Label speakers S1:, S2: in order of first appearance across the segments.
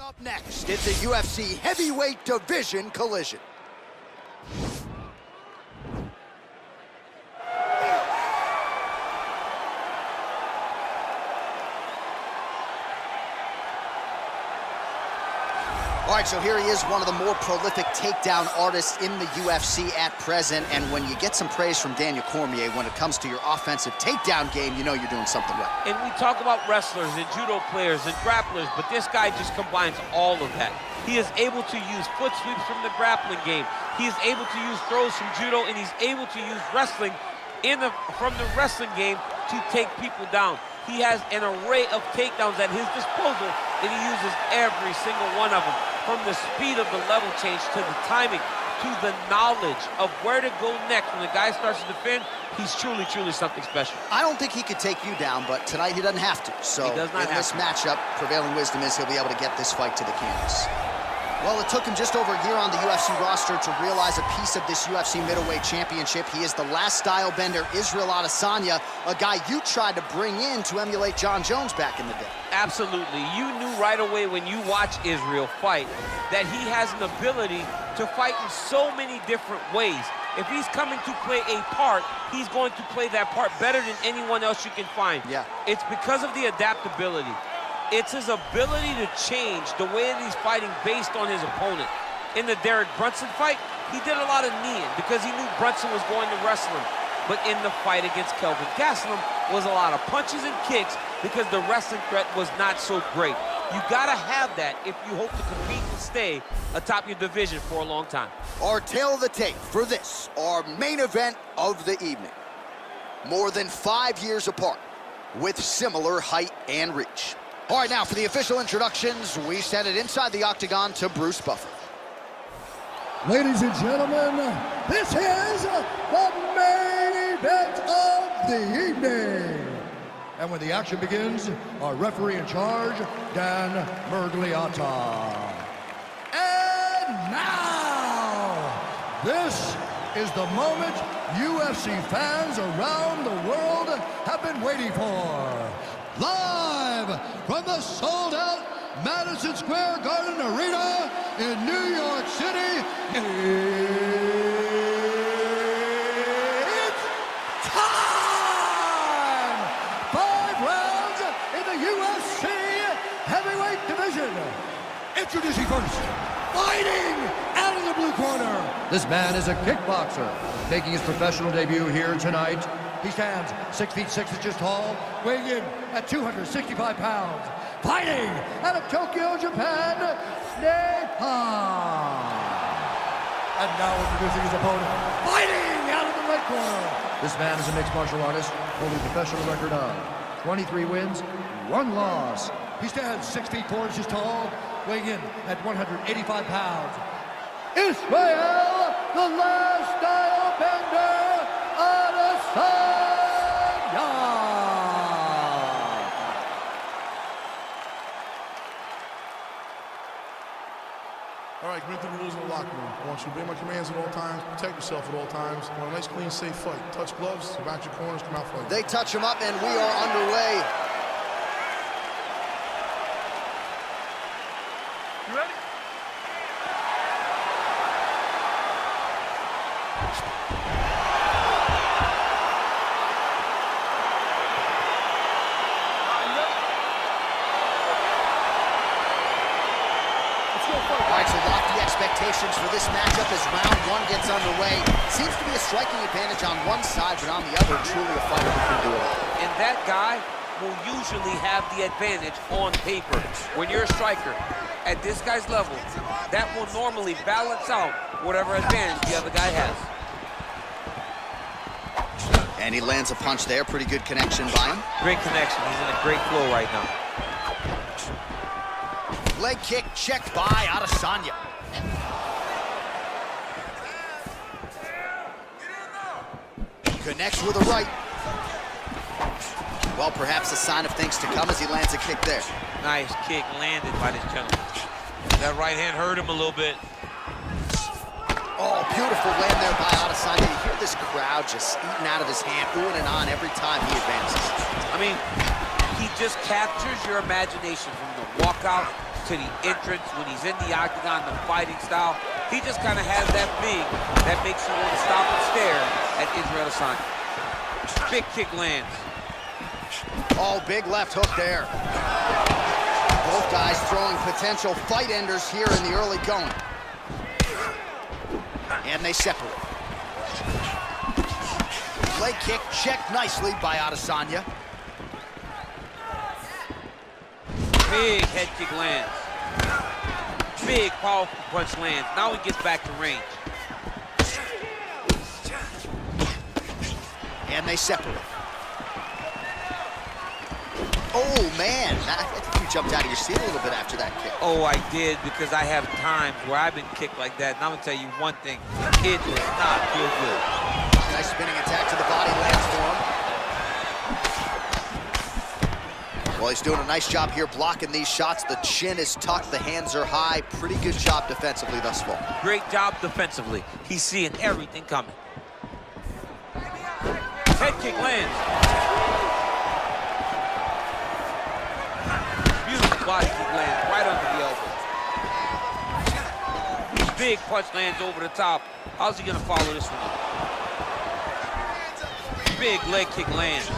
S1: Up next, it's a UFC heavyweight division collision. All right, so here he is, one of the more prolific takedown artists in the UFC at present. And when you get some praise from Daniel Cormier when it comes to your offensive takedown game, you know you're doing something right.
S2: And we talk about wrestlers and judo players and grapplers, but this guy just combines all of that. He is able to use foot sweeps from the grappling game. He is able to use throws from judo, and he's able to use wrestling from the wrestling game to take people down. He has an array of takedowns at his disposal, and he uses every single one of them. From the speed of the level change to the timing to the knowledge of where to go next when the guy starts to defend, he's truly, truly something special.
S1: I don't think he could take you down, but tonight he doesn't have to. So
S2: he does not
S1: in this matchup, prevailing wisdom is he'll be able to get this fight to the canvas. Well, it took him just over a year on the UFC roster to realize a piece of this UFC middleweight championship. He is the last style bender, Israel Adesanya, a guy you tried to bring in to emulate Jon Jones back in the day.
S2: Absolutely. You knew right away when you watch Israel fight that he has an ability to fight in so many different ways. If he's coming to play a part, he's going to play that part better than anyone else you can find.
S1: Yeah.
S2: It's because of the adaptability. It's his ability to change the way that he's fighting based on his opponent. In the Derek Brunson fight, he did a lot of kneeing because he knew Brunson was going to wrestle him. But in the fight against Kelvin Gastelum was a lot of punches and kicks because the wrestling threat was not so great. You gotta have that if you hope to compete and stay atop your division for a long time.
S1: Our tail of the tape for this, our main event of the evening. More than 5 years apart with similar height and reach. All right, now for the official introductions, we send it inside the octagon to Bruce Buffer.
S3: Ladies and gentlemen, this is the main event of the evening. And when the action begins, our referee in charge, Dan Miragliotta. And now, this is the moment UFC fans around the world have been waiting for. Live from the sold-out Madison Square Garden Arena in New York City, it's time! 5 rounds in the UFC heavyweight division. Introducing first, fighting out of the blue corner. This man is a kickboxer, making his professional debut here tonight. He stands 6 feet 6 inches tall, weighing in at 265 pounds. Fighting out of Tokyo, Japan, Nepal. And now introducing his opponent, fighting out of the red corner. This man is a mixed martial artist, holding a professional record of 23 wins, 1 loss. He stands 6 feet 4 inches tall, weighing in at 185 pounds. Israel, the last style bender, Adesanya.
S4: All right, commit to the rules in the locker room. I want you to obey my commands at all times, protect yourself at all times. I want a nice, clean, safe fight. Touch gloves, back your corners, come out fighting.
S1: They touch him up, and we are underway.
S4: You ready?
S1: All right, so lofty expectations for this matchup as round 1 gets underway. Seems to be a striking advantage on one side, but on the other, truly a fighter who can do it.
S2: And that guy will usually have the advantage on paper. When you're a striker at this guy's level, that will normally balance out whatever advantage the other guy has.
S1: And he lands a punch there. Pretty good connection by him.
S2: Great connection. He's in a great flow right now.
S1: Leg kick checked by Adesanya. Connects with a right. Well, perhaps a sign of things to come as he lands a kick there.
S2: Nice kick landed by this gentleman. That right hand hurt him a little bit.
S1: Oh, beautiful land there by Adesanya. You hear this crowd just eating out of his hand, oohing and on every time he advances.
S2: I mean, He just captures your imagination from the walkout to the entrance when he's in the octagon, the fighting style. He just kind of has that thing that makes you want to stop and stare at Israel Adesanya. Big kick lands.
S1: Oh, big left hook there. Both guys throwing potential fight enders here in the early going. And they separate. Leg kick checked nicely by Adesanya.
S2: Big head kick lands. Big powerful punch lands. Now he gets back to range.
S1: And they separate. Oh, man. I think you jumped out of your seat a little bit after that kick.
S2: Oh, I did, because I have times where I've been kicked like that. And I'm going to tell you one thing. It does not feel good.
S1: Nice spinning attack to the body lands for him. Well, he's doing a nice job here blocking these shots. The chin is tucked, the hands are high. Pretty good job defensively thus far.
S2: Great job defensively. He's seeing everything coming. Head kick lands. Beautiful body kick lands right under the elbow. Big punch lands over the top. How's he gonna follow this one up? Big leg kick lands.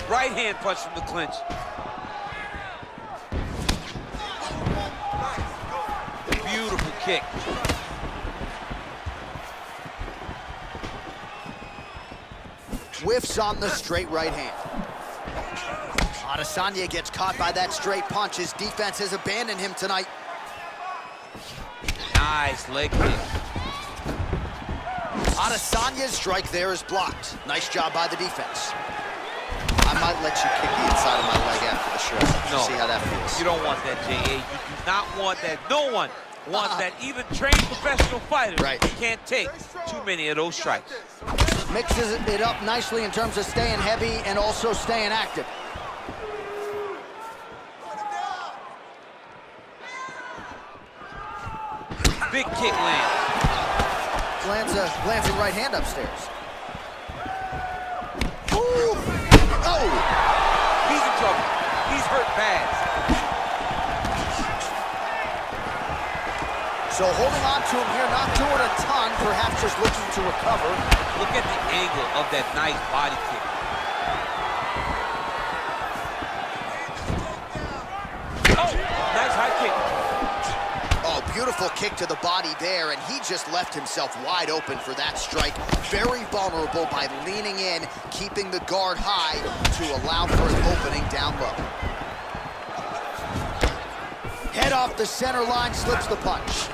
S2: Right hand punch from the clinch. Beautiful kick.
S1: Whiffs on the straight right hand. Adesanya gets caught by that straight punch. His defense has abandoned him tonight.
S2: Nice leg kick.
S1: Adesanya's strike there is blocked. Nice job by the defense. I might let you kick the inside of my leg after the show.
S2: No.
S1: See how that feels.
S2: You don't want that, J.A. You do not want that. No one wants that. Even trained professional fighters can't take too many of those strikes.
S1: Mixes it up nicely in terms of staying heavy and also staying active.
S2: Big kick lands.
S1: Lands a right hand upstairs. Ooh. Oh!
S2: He's in trouble. He's hurt bad.
S1: So holding on to him here, not doing a ton, perhaps just looking to recover.
S2: Look at the angle of that nice body kick. Oh, nice high kick.
S1: Oh, beautiful kick to the body there, and he just left himself wide open for that strike. Very vulnerable by leaning in, keeping the guard high to allow for an opening down low. Head off the center line, slips the punch.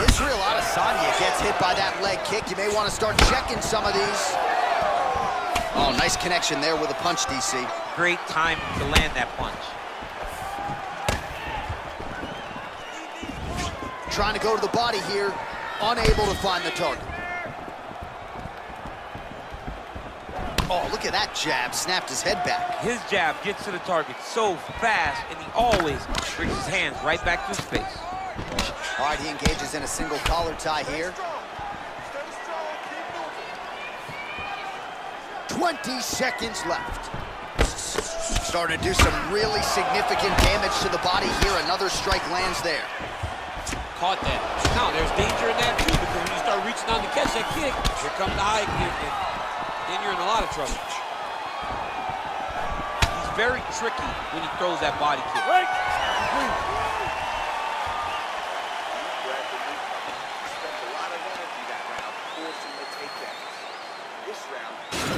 S1: Israel Adesanya gets hit by that leg kick. You may want to start checking some of these. Oh, nice connection there with a punch, DC.
S2: Great time to land that punch.
S1: Trying to go to the body here, unable to find the target. Oh, look at that jab, snapped his head back.
S2: His jab gets to the target so fast, and he always brings his hands right back to his face.
S1: All right, he engages in a single collar tie here. 20 seconds left. Starting to do some really significant damage to the body here. Another strike lands there.
S2: Caught that. Now, there's danger in that, too, because when you start reaching on to catch that kick, here comes the high kick, and then you're in a lot of trouble. He's very tricky when he throws that body kick.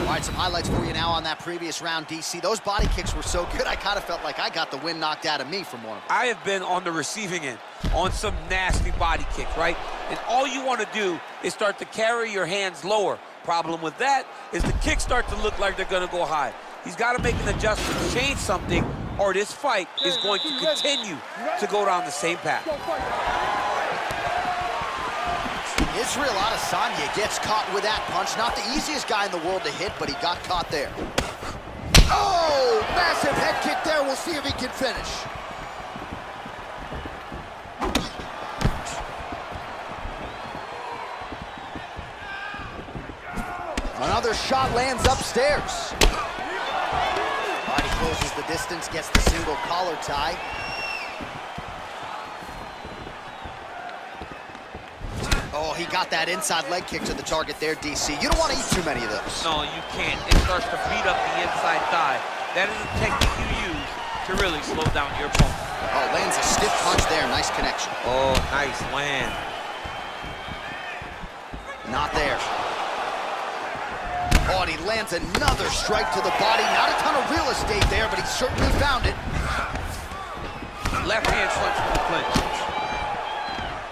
S1: All right, some highlights for you now on that previous round, DC. Those body kicks were so good, I kind of felt like I got the wind knocked out of me from one of them.
S2: I have been on the receiving end on some nasty body kicks, right? And all you want to do is start to carry your hands lower. Problem with that is the kicks start to look like they're going to go high. He's got to make an adjustment, change something, or this fight is going to continue to go down the same path.
S1: Israel Adesanya gets caught with that punch. Not the easiest guy in the world to hit, but he got caught there. Oh, massive head kick there. We'll see if he can finish. Another shot lands upstairs. All right, he closes the distance, gets the single collar tie. Oh, he got that inside leg kick to the target there, DC. You don't want to eat too many of those.
S2: No, you can't. It starts to beat up the inside thigh. That is a technique you use to really slow down your opponent.
S1: Oh, lands a stiff punch there. Nice connection.
S2: Oh, nice land.
S1: Not there. Oh, and he lands another strike to the body. Not a ton of real estate there, but he certainly found it.
S2: Left hand punch from the clinch.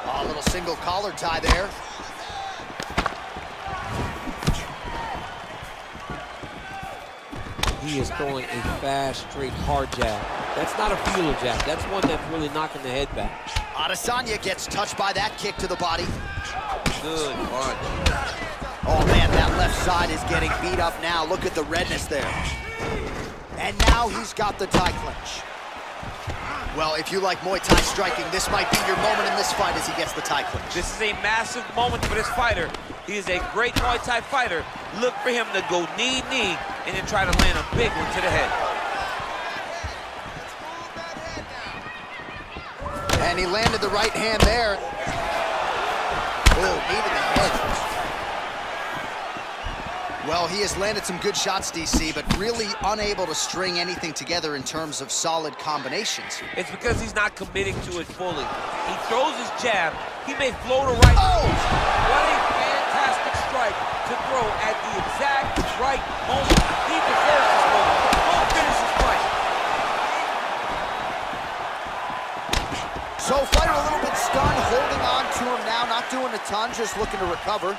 S1: Oh, a little single collar tie there.
S2: He is throwing a fast, straight, hard jab. That's not a feeler jab. That's one that's really knocking the head back.
S1: Adesanya gets touched by that kick to the body.
S2: Good punch.
S1: Oh, man, that left side is getting beat up now. Look at the redness there. And now he's got the tie clinch. Well, if you like Muay Thai striking, this might be your moment in this fight as he gets the tie clinch.
S2: This is a massive moment for this fighter. He is a great Muay Thai fighter. Look for him to go knee-knee and then try to land a big one to the head.
S1: And he landed the right hand there. Oh, knee to the head. Well, he has landed some good shots, DC, but really unable to string anything together in terms of solid combinations.
S2: It's because he's not committing to it fully. He throws his jab. He may float a right.
S1: Oh!
S2: What a fantastic strike to throw at the exact right moment. He deserves this moment. Go finish his fight.
S1: So fighter a little bit stunned, holding on to him now, not doing a ton, just looking to recover.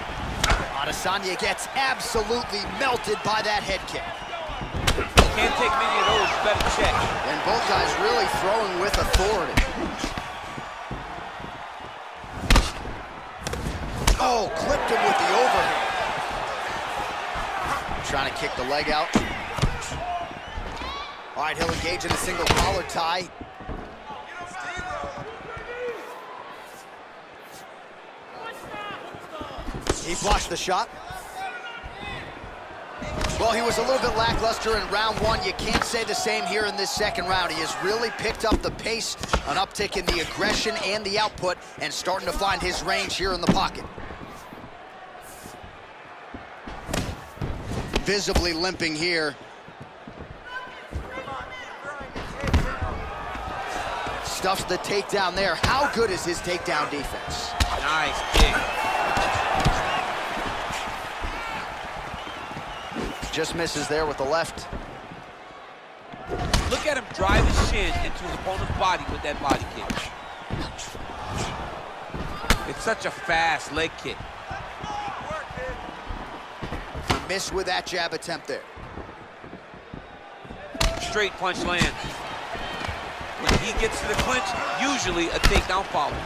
S1: Adesanya gets absolutely melted by that head kick.
S2: Can't take many of those, better check.
S1: And both guys really throwing with authority. Oh, clipped him with the overhand. Trying to kick the leg out. All right, he'll engage in a single collar tie. He blocked the shot. Well, he was a little bit lackluster in round one. You can't say the same here in this second round. He has really picked up the pace, an uptick in the aggression and the output, and starting to find his range here in the pocket. Visibly limping here. Stuffs the takedown there. How good is his takedown defense?
S2: Nice kick.
S1: Just misses there with the left.
S2: Look at him drive his shin into his opponent's body with that body kick. It's such a fast leg kick.
S1: He missed with that jab attempt there.
S2: Straight punch lands. When he gets to the clinch, usually a takedown follows.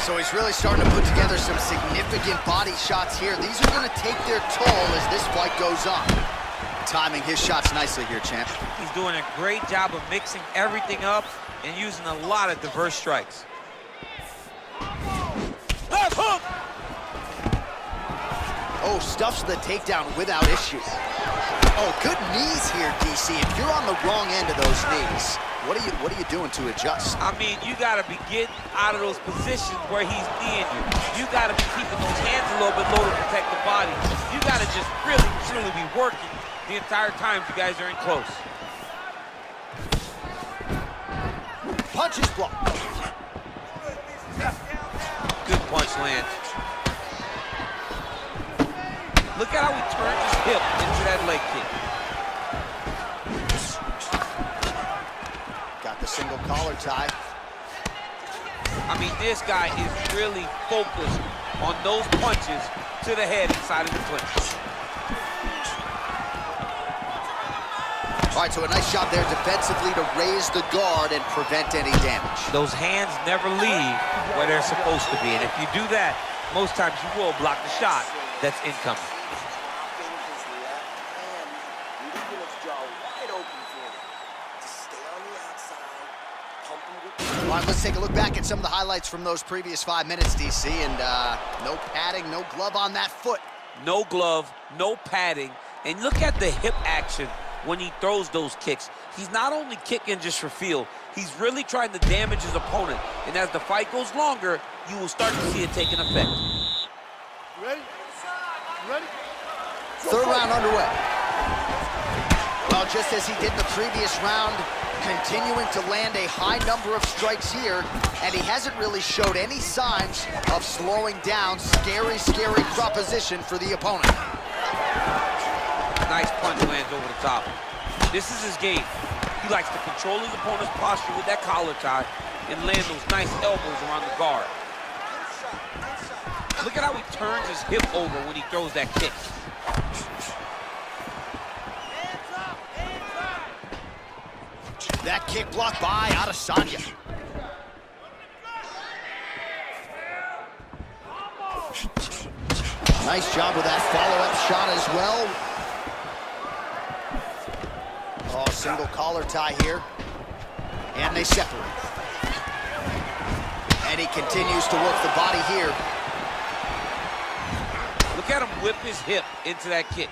S1: So he's really starting to put together some significant body shots here. These are going to take their toll as this fight goes on. Timing his shots nicely here, champ.
S2: He's doing a great job of mixing everything up and using a lot of diverse strikes. Left hook!
S1: Oh, stuffs the takedown without issue. Oh, good knees here, DC. If you're on the wrong end of those knees, what are you doing to adjust?
S2: I mean, you gotta be getting out of those positions where he's kneeing you. You gotta be keeping those hands a little bit low to protect the body. You gotta just really, truly be working the entire time you guys are in close.
S1: Punches blocked.
S2: Good punch land. Look at how he turned his hip into that leg kick.
S1: Got the single collar tie.
S2: I mean, this guy is really focused on those punches to the head inside of the clinch.
S1: All right, so a nice job there defensively to raise the guard and prevent any damage.
S2: Those hands never leave where they're supposed to be. And if you do that, most times you will block the shot that's incoming.
S1: All right, let's take a look back at some of the highlights from those previous 5 minutes, DC. And no padding, no glove on that foot.
S2: No glove, no padding. And look at the hip action when he throws those kicks. He's not only kicking just for feel, he's really trying to damage his opponent. And as the fight goes longer, you will start to see it take an effect.
S4: You ready? You ready?
S1: Third round underway. Well, just as he did in the previous round, continuing to land a high number of strikes here, and he hasn't really showed any signs of slowing down. Scary, scary proposition for the opponent.
S2: Nice punch lands over the top. This is his game. He likes to control his opponent's posture with that collar tie and land those nice elbows around the guard. Look at how he turns his hip over when he throws that kick.
S1: That kick blocked by Adesanya. Nice job with that follow-up shot as well. Oh, single collar tie here. And they separate. And he continues to work the body here.
S2: Look at him whip his hip into that kick.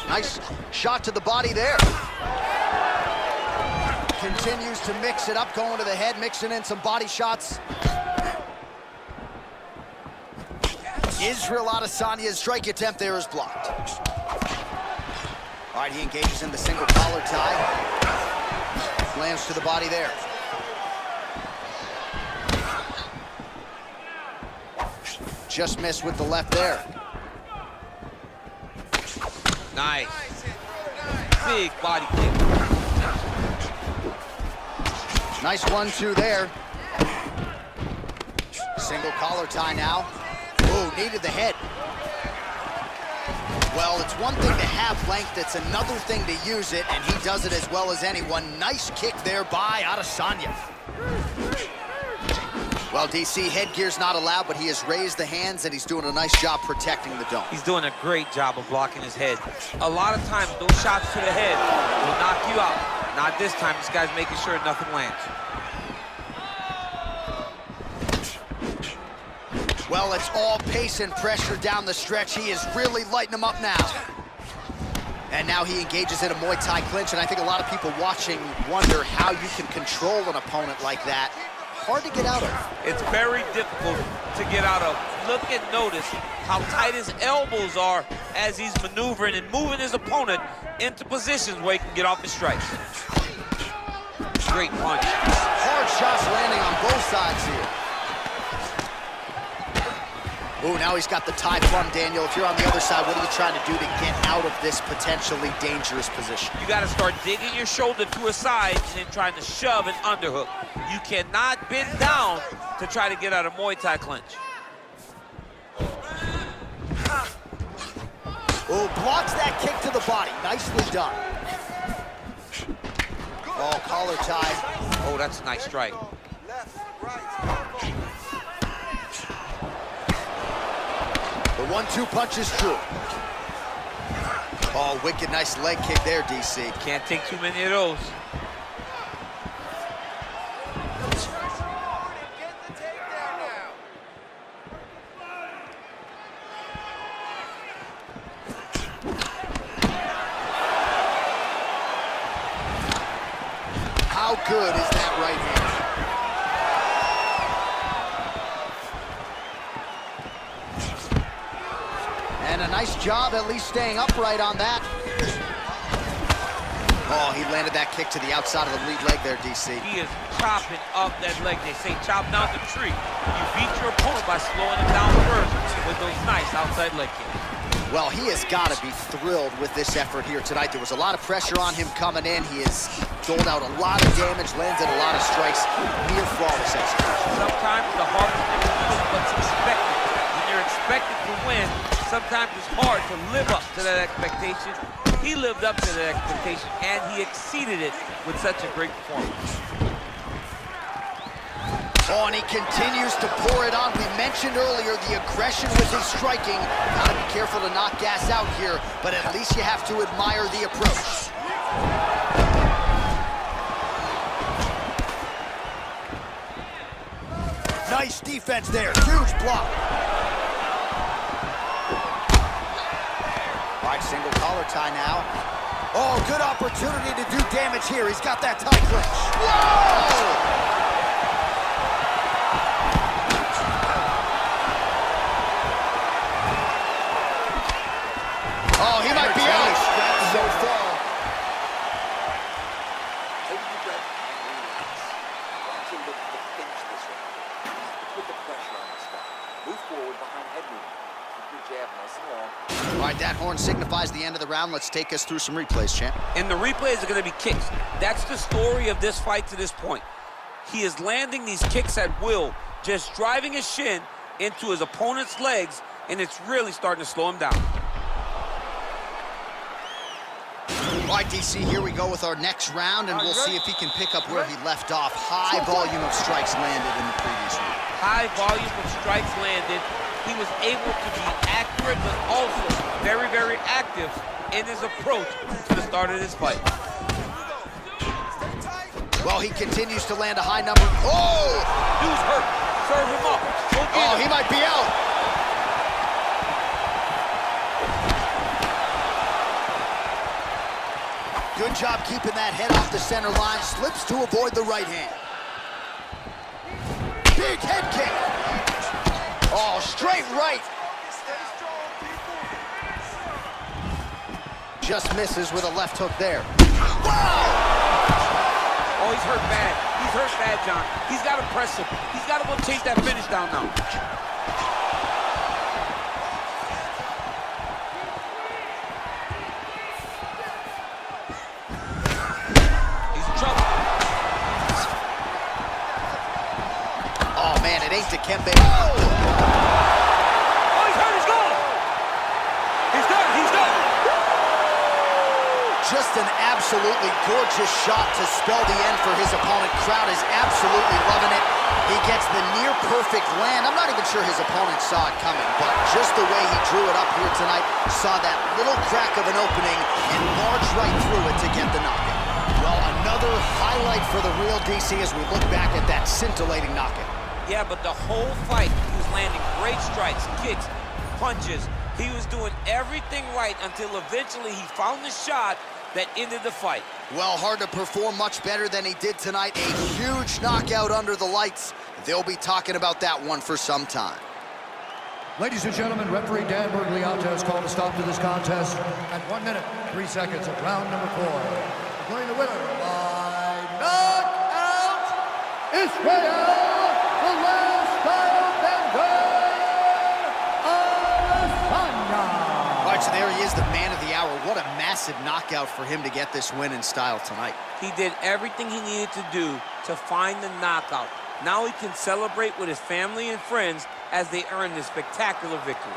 S1: Nice shot to the body there. Continues to mix it up, going to the head, mixing in some body shots. Israel Adesanya's strike attempt there is blocked. All right, he engages in the single collar tie. Lands to the body there. Just missed with the left there.
S2: Nice. Big body kick.
S1: Nice 1-2 there. Single collar tie now. Ooh, needed the head. Well, it's one thing to have length, it's another thing to use it, and he does it as well as anyone. Nice kick there by Adesanya. Well, DC, headgear's not allowed, but he has raised the hands, and he's doing a nice job protecting the dome.
S2: He's doing a great job of blocking his head. A lot of times, those shots to the head will knock you out. Not this time. This guy's making sure nothing lands.
S1: Well, it's all pace and pressure down the stretch. He is really lighting him up now. And now he engages in a Muay Thai clinch, and I think a lot of people watching wonder how you can control an opponent like that. Hard to get out of.
S2: It's very difficult to get out of. Look and notice how tight his elbows are as he's maneuvering and moving his opponent into positions where he can get off his strikes. Great punch.
S1: Hard shots landing on both sides here. Ooh, now he's got the tie from Daniel. If you're on the other side, what are you trying to do to get out of this potentially dangerous position?
S2: You got to start digging your shoulder to a side and then trying to shove an underhook. You cannot bend down to try to get out of Muay Thai clinch.
S1: Ooh, blocks that kick to the body. Nicely done. Oh, collar tie.
S2: Oh, that's a nice strike.
S1: The 1-2 punch is true. Oh, wicked nice leg kick there, DC.
S2: Can't take too many of those.
S1: How good is that right hand? And a nice job at least staying upright on that. Oh, he landed that kick to the outside of the lead leg there, DC.
S2: He is chopping up that leg. They say chop down the tree. You beat your opponent by slowing him down first with those nice outside leg kicks.
S1: Well, he has got to be thrilled with this effort here tonight. There was a lot of pressure on him coming in. He has doled out a lot of damage, landed a lot of strikes. Near flawless execution.
S2: Sometimes the hardest thing to do is what's expected. When you're expected to win, sometimes it's hard to live up to that expectation. He lived up to that expectation, and he exceeded it with such a great performance.
S1: Oh, and he continues to pour it on. We mentioned earlier the aggression with his striking. Gotta be careful to not gas out here, but at least you have to admire the approach. Nice defense there, huge block. Strike single collar tie now. Oh, good opportunity to do damage here. He's got that tie clinch. Whoa! Oh, he might be out. So far.
S5: Take a breath and relax. Want to look to finish this one. Put the pressure on this guy. Move forward behind head movement. Keep your jab nice and long.
S1: All right, that horn signifies the end of the round. Let's take us through some replays, champ.
S2: And the replays are going to be kicks. That's the story of this fight to this point. He is landing these kicks at will, just driving his shin into his opponent's legs, and it's really starting to slow him down.
S1: All right, DC, here we go with our next round, and we'll see if he can pick up where he left off. High volume of strikes landed in the previous round.
S2: High volume of strikes landed. He was able to be accurate, but also very, very active in his approach to the start of this fight.
S1: Well, he continues to land a high number. Oh!
S2: Dude's hurt. Serve him up. Go get him.
S1: He might be out. Good job keeping that head off the center line. Slips to avoid the right hand. Big head kick. Oh, straight right. Just misses with a left hook there. Wow!
S2: Oh, he's hurt bad. He's hurt bad, John. He's got to press him. He's got to go chase that finish down now.
S1: It ain't Dikembe.
S2: Oh, he's hurt, he's gone. He's done, he's done.
S1: Just an absolutely gorgeous shot to spell the end for his opponent. Crowd is absolutely loving it. He gets the near perfect land. I'm not even sure his opponent saw it coming, but just the way he drew it up here tonight, saw that little crack of an opening and marched right through it to get the knockout. Well, another highlight for the real DC as we look back at that scintillating knockout.
S2: Yeah, but the whole fight, he was landing great strikes, kicks, punches. He was doing everything right until eventually he found the shot that ended the fight.
S1: Well, hard to perform much better than he did tonight. A huge knockout under the lights. They'll be talking about that one for some time.
S3: Ladies and gentlemen, referee Dan Bergliata has called a stop to this contest at 1 minute, 3 seconds of round number 4. Declaring the winner by knockout, Israel! The last
S1: All right, so there he is, the man of the hour. What a massive knockout for him to get this win in style tonight.
S2: He did everything he needed to do to find the knockout. Now he can celebrate with his family and friends as they earn this spectacular victory.